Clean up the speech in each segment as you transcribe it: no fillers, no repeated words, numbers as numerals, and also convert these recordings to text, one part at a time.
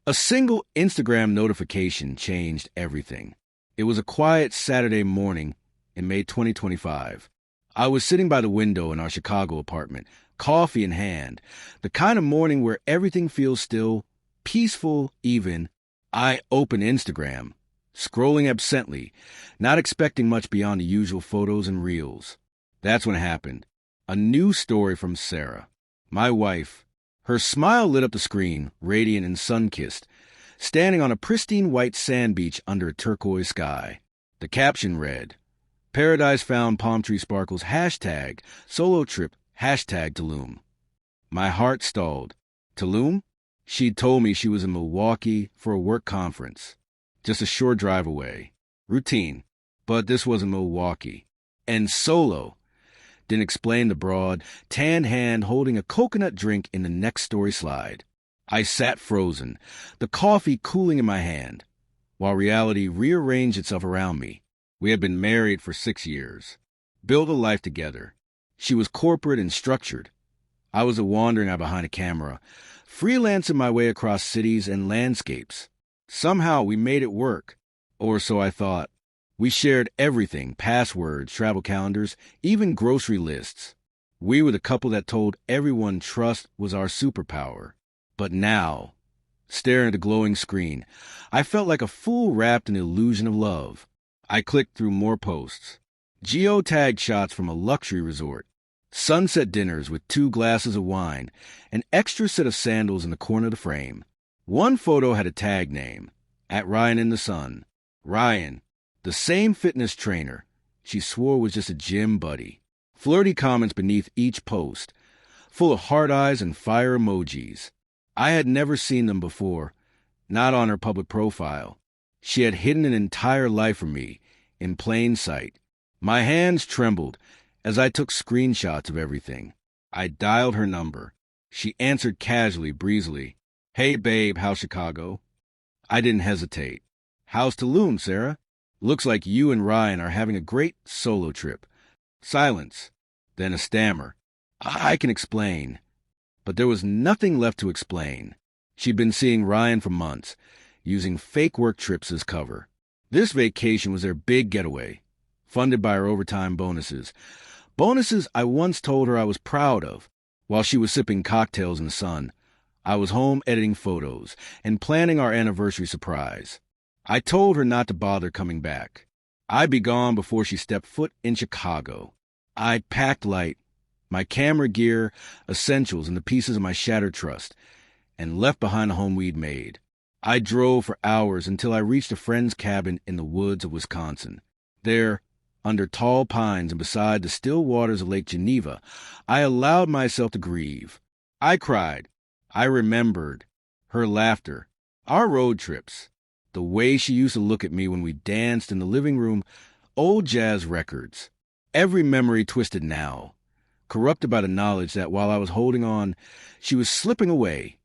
A single Instagram notification changed everything. It was a quiet Saturday morning in May 2025. I was sitting by the window in our Chicago apartment, coffee in hand, the kind of morning where everything feels still, peaceful even. I open Instagram, scrolling absently, not expecting much beyond the usual photos and reels. That's when it happened. A new story from Sarah, my wife. Her smile lit up the screen, radiant and sun-kissed, standing on a pristine white sand beach under a turquoise sky. The caption read, "Paradise found palm tree sparkles, hashtag, solo trip, hashtag Tulum." My heart stalled. Tulum? She'd told me she was in Milwaukee for a work conference, just a short drive away. Routine. But this wasn't Milwaukee. And solo. Didn't explain the broad, tanned hand holding a coconut drink in the next story slide. I sat frozen, the coffee cooling in my hand, while reality rearranged itself around me. We had been married for 6 years, built a life together. She was corporate and structured. I was a wandering eye behind a camera, freelancing my way across cities and landscapes. Somehow we made it work, or so I thought. We shared everything, passwords, travel calendars, even grocery lists. We were the couple that told everyone trust was our superpower. But now, staring at the glowing screen, I felt like a fool wrapped in the illusion of love. I clicked through more posts. Geo-tagged shots from a luxury resort, sunset dinners with 2 glasses of wine, an extra set of sandals in the corner of the frame. One photo had a tag name, @RyanInTheSun. Ryan, the same fitness trainer she swore was just a gym buddy. Flirty comments beneath each post, full of heart eyes and fire emojis. I had never seen them before, not on her public profile. She had hidden an entire life from me, in plain sight. My hands trembled as I took screenshots of everything. I dialed her number. She answered casually, breezily. "Hey babe, how's Chicago?" I didn't hesitate. "How's Tulum, Sarah? Looks like you and Ryan are having a great solo trip." Silence, then a stammer. I can explain. But there was nothing left to explain. She'd been seeing Ryan for months, using fake work trips as cover. This vacation was their big getaway, funded by her overtime bonuses. Bonuses I once told her I was proud of. While she was sipping cocktails in the sun, I was home editing photos and planning our anniversary surprise. I told her not to bother coming back. I'd be gone before she stepped foot in Chicago. I packed light, my camera gear, essentials, and the pieces of my shattered trust, and left behind the home we'd made. I drove for hours until I reached a friend's cabin in the woods of Wisconsin. There, under tall pines and beside the still waters of Lake Geneva, I allowed myself to grieve. I cried. I remembered her laughter, our road trips, the way she used to look at me when we danced in the living room, old jazz records. Every memory twisted now, corrupted by the knowledge that while I was holding on, she was slipping away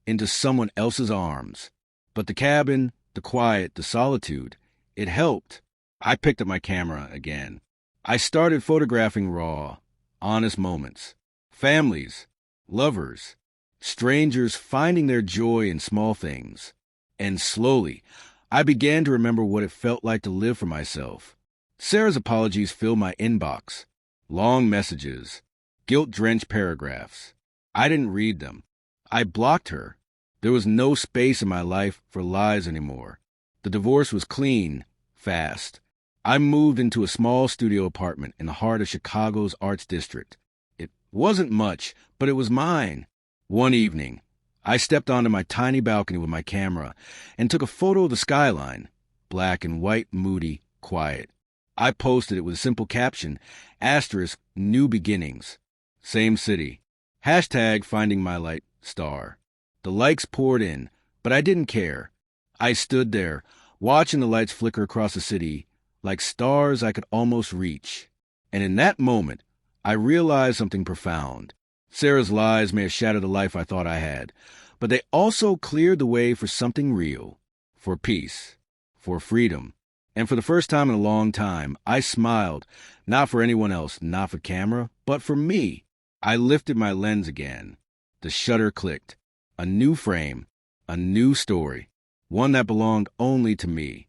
into someone else's arms. But the cabin, the quiet, the solitude, it helped. I picked up my camera again. I started photographing raw, honest moments. Families, lovers, strangers finding their joy in small things. And slowly, I began to remember what it felt like to live for myself. Sarah's apologies filled my inbox. Long messages, guilt-drenched paragraphs. I didn't read them. I blocked her. There was no space in my life for lies anymore. The divorce was clean, fast. I moved into a small studio apartment in the heart of Chicago's Arts District. It wasn't much, but it was mine. One evening, I stepped onto my tiny balcony with my camera and took a photo of the skyline, black and white, moody, quiet. I posted it with a simple caption, * new beginnings. Same city. # finding my light, star. The likes poured in, but I didn't care. I stood there, watching the lights flicker across the city, like stars I could almost reach. And in that moment, I realized something profound. Sarah's lies may have shattered the life I thought I had, but they also cleared the way for something real, for peace, for freedom. And for the first time in a long time, I smiled, not for anyone else, not for camera, but for me. I lifted my lens again. The shutter clicked. A new frame, A new story, one that belonged only to me.